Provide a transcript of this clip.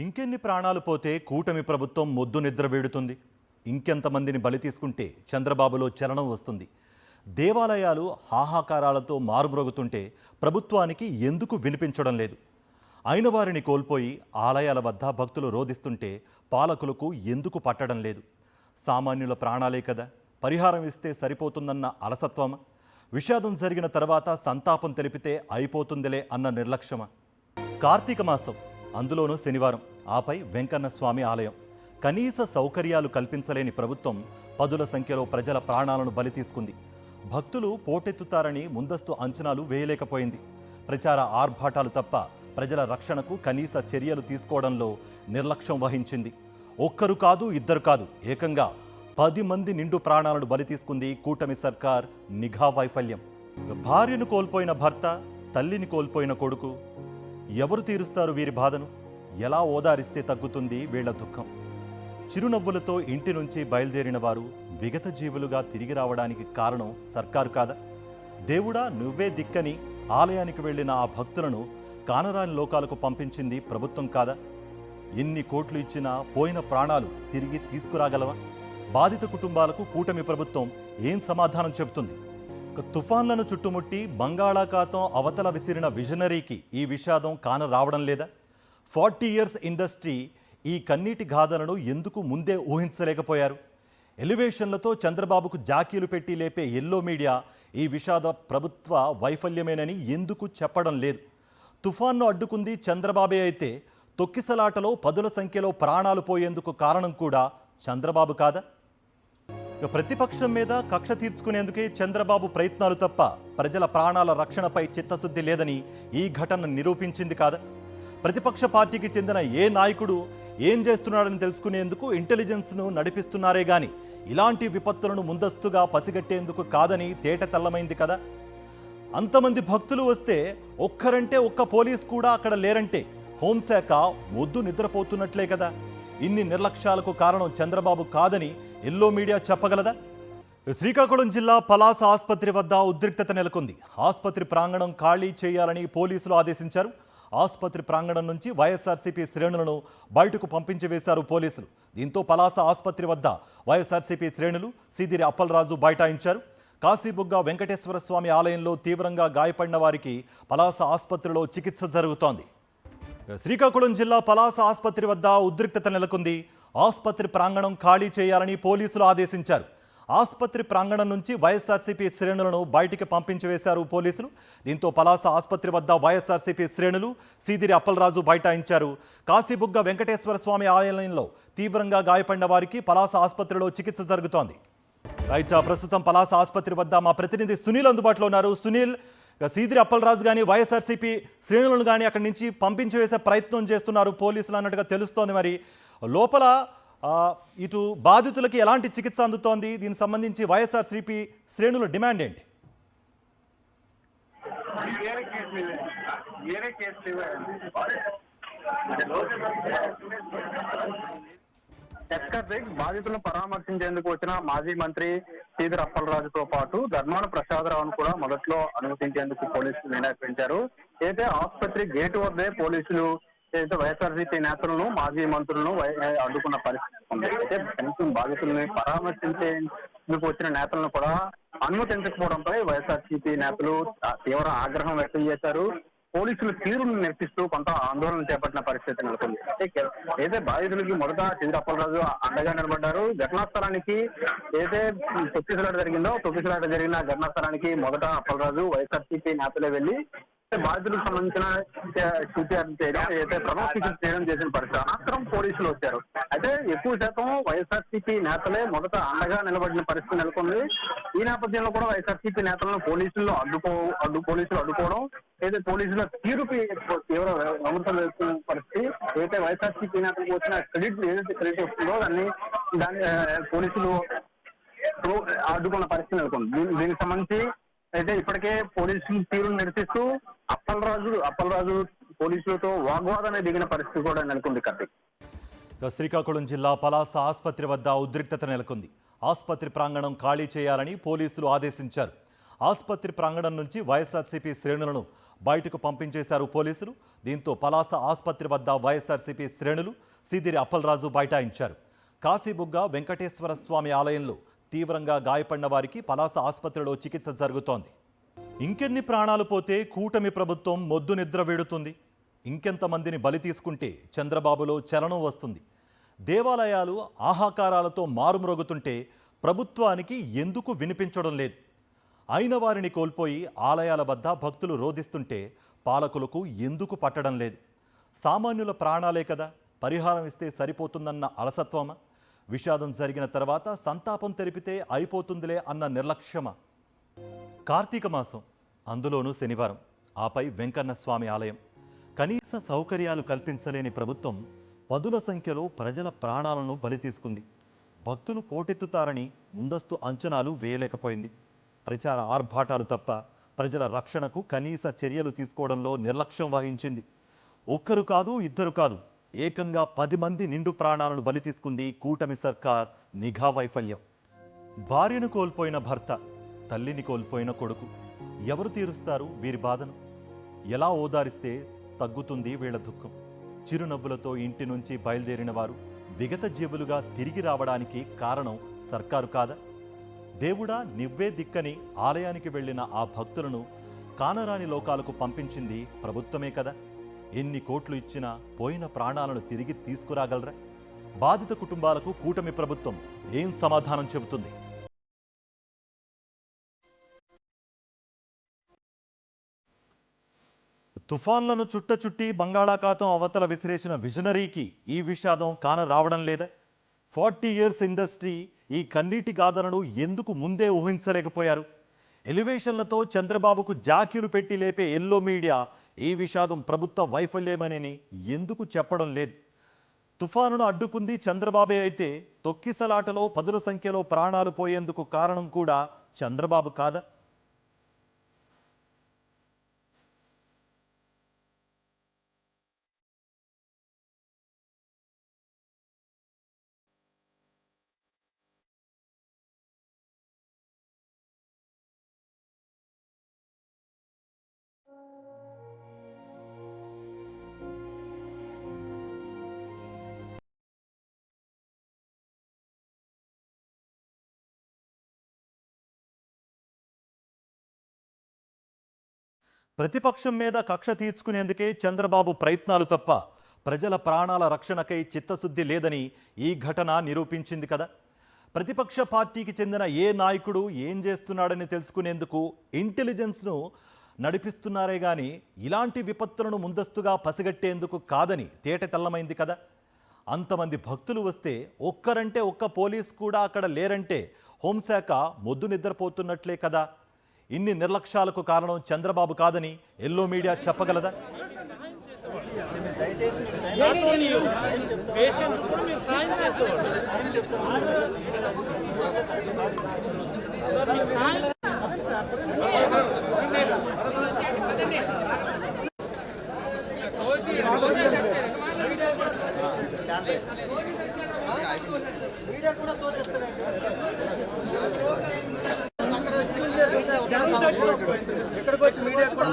ఇంకెన్ని ప్రాణాలు పోతే కూటమి ప్రభుత్వం మొద్దు నిద్ర వేడుతుంది. ఇంకెంతమందిని బలి తీసుకుంటే చంద్రబాబులో చలనం వస్తుంది. దేవాలయాలు హాహాకారాలతో మారుమ్రోగుతుంటే ప్రభుత్వానికి ఎందుకు వినిపించడం లేదు? అయిన వారిని కోల్పోయి ఆలయాల వద్ద భక్తులు రోధిస్తుంటే పాలకులకు ఎందుకు పట్టడం లేదు? సామాన్యుల ప్రాణాలే కదా, పరిహారం ఇస్తే సరిపోతుందన్న అలసత్వమా? విషాదం జరిగిన తర్వాత సంతాపం తెలిపితే అయిపోతుందిలే అన్న నిర్లక్ష్యమా? కార్తీక మాసం, అందులోనూ శనివారం, ఆపై వెంకన్న స్వామి ఆలయం. కనీస సౌకర్యాలు కల్పించలేని ప్రభుత్వం పదుల సంఖ్యలో ప్రజల ప్రాణాలను బలి తీసుకుంది. భక్తులు పోటెత్తుతారని ముందస్తు అంచనాలు వేయలేకపోయింది. ప్రచార ఆర్భాటాలు తప్ప ప్రజల రక్షణకు కనీస చర్యలు తీసుకోవడంలో నిర్లక్ష్యం వహించింది. ఒక్కరు కాదు, ఇద్దరు కాదు, ఏకంగా 10 మంది నిండు ప్రాణాలను బలి తీసుకుంది కూటమి సర్కార్ నిఘా వైఫల్యం. భార్యను కోల్పోయిన భర్త, తల్లిని కోల్పోయిన కొడుకు. ఎవరు తీరుస్తారు వీరి బాధను? ఎలా ఓదారిస్తే తగ్గుతుంది వీళ్ల దుఃఖం? చిరునవ్వులతో ఇంటి నుంచి బయలుదేరిన వారు విగత జీవులుగా తిరిగి రావడానికి కారణం సర్కారు కాదా? దేవుడా నువ్వే దిక్కని ఆలయానికి వెళ్లిన ఆ భక్తులను కానరాని లోకాలకు పంపించింది ప్రభుత్వం కాదా? ఎన్ని కోట్లు ఇచ్చినా పోయిన ప్రాణాలు తిరిగి తీసుకురాగలవా? బాధిత కుటుంబాలకు కూటమి ప్రభుత్వం ఏం సమాధానం చెబుతుంది? తుఫాన్లను చుట్టుముట్టి బంగాళాఖాతం అవతల విసిరిన విజనరీకి ఈ విషాదం కాన రావడం లేదా? 40 ఇయర్స్ ఇండస్ట్రీ ఈ కన్నీటి గాథలను ఎందుకు ముందే ఊహించలేకపోయారు? ఎలివేషన్లతో చంద్రబాబుకు జాకీలు పెట్టి లేపే ఎల్లో మీడియా ఈ విషాద ప్రభుత్వ వైఫల్యమేనని ఎందుకు చెప్పడం లేదు? తుఫాన్ను అడ్డుకుంది చంద్రబాబే అయితే తొక్కిసలాటలో పదుల సంఖ్యలో ప్రాణాలు పోయేందుకు కారణం కూడా చంద్రబాబు కాదా? ప్రతిపక్షం మీద కక్ష తీర్చుకునేందుకే చంద్రబాబు ప్రయత్నాలు తప్ప ప్రజల ప్రాణాల రక్షణపై చిత్తశుద్ధి లేదని ఈ ఘటన నిరూపించింది కాదా? ప్రతిపక్ష పార్టీకి చెందిన ఏ నాయకుడు ఏం చేస్తున్నాడని తెలుసుకునేందుకు ఇంటెలిజెన్స్ను నడిపిస్తున్నారే గాని ఇలాంటి విపత్తులను ముందస్తుగా పసిగట్టేందుకు కాదని తేట తెల్లమైంది కదా. అంతమంది భక్తులు వస్తే ఒక్కరంటే ఒక్క పోలీస్ కూడా అక్కడ లేరంటే హోంశాఖ మొద్దు నిద్రపోతున్నట్లే కదా. ఇన్ని నిర్లక్ష్యాలకు కారణం చంద్రబాబు కాదని ఎల్లో మీడియా చెప్పగలదా? శ్రీకాకుళం జిల్లా పలాస ఆసుపత్రి వద్ద ఉద్రిక్తత నెలకొంది. ఆసుపత్రి ప్రాంగణం ఖాళీ చేయాలని పోలీసులు ఆదేశించారు. ఆసుపత్రి ప్రాంగణం నుంచి వైఎస్ఆర్సీపీ శ్రేణులను బయటకు పంపించి వేశారు పోలీసులు. దీంతో పలాస ఆసుపత్రి వద్ద వైఎస్ఆర్సీపీ శ్రేణులు సీదిరి అప్పలరాజు బైఠాయించారు. కాశీబుగ్గ వెంకటేశ్వర స్వామి ఆలయంలో తీవ్రంగా గాయపడిన వారికి పలాస ఆసుపత్రిలో చికిత్స జరుగుతోంది. శ్రీకాకుళం జిల్లా పలాస ఆసుపత్రి వద్ద ఉద్రిక్తత నెలకొంది. ఆసుపత్రి ప్రాంగణం ఖాళీ చేయాలని పోలీసులు ఆదేశించారు. ఆసుపత్రి ప్రాంగణం నుంచి వైఎస్ఆర్సీపీ శ్రేణులను బయటికి పంపించి వేశారు పోలీసులు. దీంతో పలాస ఆసుపత్రి వద్ద వైఎస్ఆర్సీపీ శ్రేణులు సీదిరి అప్పలరాజు బైఠాయించారు. కాశీబుగ్గ వెంకటేశ్వర స్వామి ఆలయంలో తీవ్రంగా గాయపడిన వారికి పలాస ఆసుపత్రిలో చికిత్స జరుగుతోంది. రైట్, ప్రస్తుతం పలాస ఆసుపత్రి వద్ద మా ప్రతినిధి సునీల్ అందుబాటులో ఉన్నారు. సునీల్, సీదిరి అప్పలరాజు కానీ వైఎస్ఆర్సీపీ శ్రేణులను కానీ అక్కడి నుంచి పంపించి వేసే ప్రయత్నం చేస్తున్నారు పోలీసులు అన్నట్టుగా తెలుస్తోంది. మరి లోపల ఇటు బాధితులకి ఎలాంటి చికిత్స అందుతోంది? దీనికి సంబంధించి వైఎస్ఆర్సీపీ శ్రేణుల డిమాండ్ ఏంటి? బాధితులను పరామర్శించేందుకు వచ్చిన మాజీ మంత్రి సీదిరి అప్పలరాజుతో పాటు ధర్మాన ప్రసాదరావును కూడా మొదట్లో అనుమతించేందుకు పోలీసులు నిరాకరించారు. అయితే ఆసుపత్రి గేటు వద్దే పోలీసులు వైఎస్ఆర్సీపీ నేతలను మాజీ మంత్రులను అడ్డుకున్న పరిస్థితి ఉంది. అయితే కనీసం బాధితులను పరామర్శించేందుకు వచ్చిన నేతలను కూడా అనుమతించకపోవడంపై వైఎస్ఆర్సీపీ నేతలు తీవ్ర ఆగ్రహం వ్యక్తం చేశారు. పోలీసులు తీరును నిరసిస్తూ కొంత ఆందోళన చేపట్టిన పరిస్థితి నెలకొంది. అయితే బాధితులకి మొదట సీదిరి అప్పలరాజు అండగా నిలబడ్డారు. ఘటనా స్థలానికి ఏదైతే తొక్కిసలాట జరిగిన ఘటనా స్థలానికి మొదట అప్పలరాజు వైఎస్ఆర్సీపీ నేతలే వెళ్లి బాధితులకు సంబంధించిన సిపిఆర్ చేయడం, ఏదైతే ప్రమోషన్ చేయడం చేసిన పరిస్థితి. అనంతరం పోలీసులు వచ్చారు. అయితే ఎక్కువ శాతం వైఎస్ఆర్సీపీ నేతలే మొదట అండగా నిలబడిన పరిస్థితి నెలకొంది. ఈ నేపథ్యంలో కూడా వైఎస్ఆర్సీపీ నేతలను పోలీసులు అడ్డుకోవడం, ఏదైతే పోలీసుల తీరుపై తీవ్ర విమర్శలు వేస్తున్న పరిస్థితి. ఏదైతే వైఎస్ఆర్సీపీ నేతలకు వచ్చిన క్రెడిట్ వస్తుందో దాన్ని పోలీసులు అడ్డుకున్న పరిస్థితి నెలకొంది. దీనికి సంబంధించి అయితే ఇప్పటికే పోలీసులు తీరును నిరసిస్తూ అప్పలరాజు పోలీసులతో వాగ్వాదాన్ని దిగిన పరిస్థితి కూడా నెలకొంది. కార్తీక్, శ్రీకాకుళం జిల్లా పలాస ఆసుపత్రి వద్ద ఉద్రిక్తత నెలకొంది. ఆసుపత్రి ప్రాంగణం ఖాళీ చేయాలని పోలీసులు ఆదేశించారు. ఆసుపత్రి ప్రాంగణం నుంచి వైఎస్ఆర్సీపీ శ్రేణులను బయటకు పంపించేశారు పోలీసులు. దీంతో పలాస ఆసుపత్రి వద్ద వైఎస్ఆర్సీపీ శ్రేణులు సీదిరి అప్పలరాజు బైఠాయించారు. కాశీబుగ్గ వెంకటేశ్వర స్వామి ఆలయంలో తీవ్రంగా గాయపడిన వారికి పలాస ఆసుపత్రిలో చికిత్స జరుగుతోంది. ఇంకెన్ని ప్రాణాలు పోతే కూటమి ప్రభుత్వం మొద్దు నిద్ర వీడుతుంది? ఇంకెంతమందిని బలి తీసుకుంటే చంద్రబాబులో చలనం వస్తుంది? దేవాలయాలు ఆహాకారాలతో మారుమ్రోగుతుంటే ప్రభుత్వానికి ఎందుకు వినిపించడం లేదు? అయిన వారిని కోల్పోయి ఆలయాల వద్ద భక్తులు రోధిస్తుంటే పాలకులకు ఎందుకు పట్టడం లేదు? సామాన్యుల ప్రాణాలే కదా, పరిహారం ఇస్తే సరిపోతుందన్న అలసత్వమా? విషాదం జరిగిన తర్వాత సంతాపం తెలిపితే అయిపోతుందిలే అన్న నిర్లక్ష్యమా? కార్తీక మాసం, అందులోనూ శనివారం, ఆపై వెంకన్న స్వామి ఆలయం. కనీస సౌకర్యాలు కల్పించలేని ప్రభుత్వం పదుల సంఖ్యలో ప్రజల ప్రాణాలను బలి తీసుకుంది. భక్తులు పోటెత్తుతారని ముందస్తు అంచనాలు వేయలేకపోయింది. ప్రచార ఆర్భాటాలు తప్ప ప్రజల రక్షణకు కనీస చర్యలు తీసుకోవడంలో నిర్లక్ష్యం వహించింది. ఒక్కరు కాదు, ఇద్దరు కాదు, ఏకంగా 10 మంది నిండు ప్రాణాలను బలి తీసుకుంది కూటమి సర్కార్ నిఘా వైఫల్యం. భార్యను కోల్పోయిన భర్త, తల్లిని కోల్పోయిన కొడుకు, ఎవరు తీరుస్తారు వీరి బాధను? ఎలా ఓదారిస్తే తగ్గుతుంది వీళ్ళ దుఃఖం? చిరునవ్వులతో ఇంటి నుంచి బయలుదేరిన వారు విగత జీవులుగా తిరిగి రావడానికి కారణం సర్కారు కాదా? దేవుడా నువ్వే దిక్కని ఆలయానికి వెళ్ళిన ఆ భక్తులను కానరాని లోకాలకు పంపించింది ప్రభుత్వమే కదా. ఎన్ని కోట్లు ఇచ్చినా పోయిన ప్రాణాలను తిరిగి తీసుకురాగలరా? బాధిత కుటుంబాలకు కూటమి ప్రభుత్వం ఏం సమాధానం చెబుతుంది? తుఫాన్లను చుట్టి బంగాళాఖాతం అవతల విసిరేసిన విజనరీకి ఈ విషాదం కాన రావడం లేదా? 40 ఇయర్స్ ఇండస్ట్రీ ఈ కన్నీటి గాథలను ఎందుకు ముందే ఊహించలేకపోయారు? ఎలివేషన్లతో చంద్రబాబుకు జాకీలు పెట్టి లేపే ఎల్లో మీడియా ఈ విషాదం ప్రభుత్వ వైఫల్యమని ఎందుకు చెప్పడం లేదు? తుఫానును అడ్డుకుంది చంద్రబాబే అయితే తొక్కిసలాటలో పదుల సంఖ్యలో ప్రాణాలు పోయేందుకు కారణం కూడా చంద్రబాబు కాదా? ప్రతిపక్షం మీద కక్ష తీర్చుకునేందుకే చంద్రబాబు ప్రయత్నాలు తప్ప ప్రజల ప్రాణాల రక్షణకై చిత్తశుద్ధి లేదని ఈ ఘటన నిరూపించింది కదా. ప్రతిపక్ష పార్టీకి చెందిన ఏ నాయకుడు ఏం చేస్తున్నాడని తెలుసుకునేందుకు ఇంటెలిజెన్స్ను నడిపిస్తున్నారే గాని ఇలాంటి విపత్తులను ముందస్తుగా పసిగట్టేందుకు కాదని తేటతెల్లమైంది కదా. అంతమంది భక్తులు వస్తే ఒక్కరంటే ఒక్క పోలీస్ కూడా అక్కడ లేరంటే హోంశాఖ మొద్దు నిద్రపోతున్నట్లే కదా. ఇన్ని నిర్లక్ష్యాలకు కారణం చంద్రబాబు కాదని ఎల్లో మీడియా చెప్పగలదా? ఇక్కడికి వచ్చి మీడియా కూడా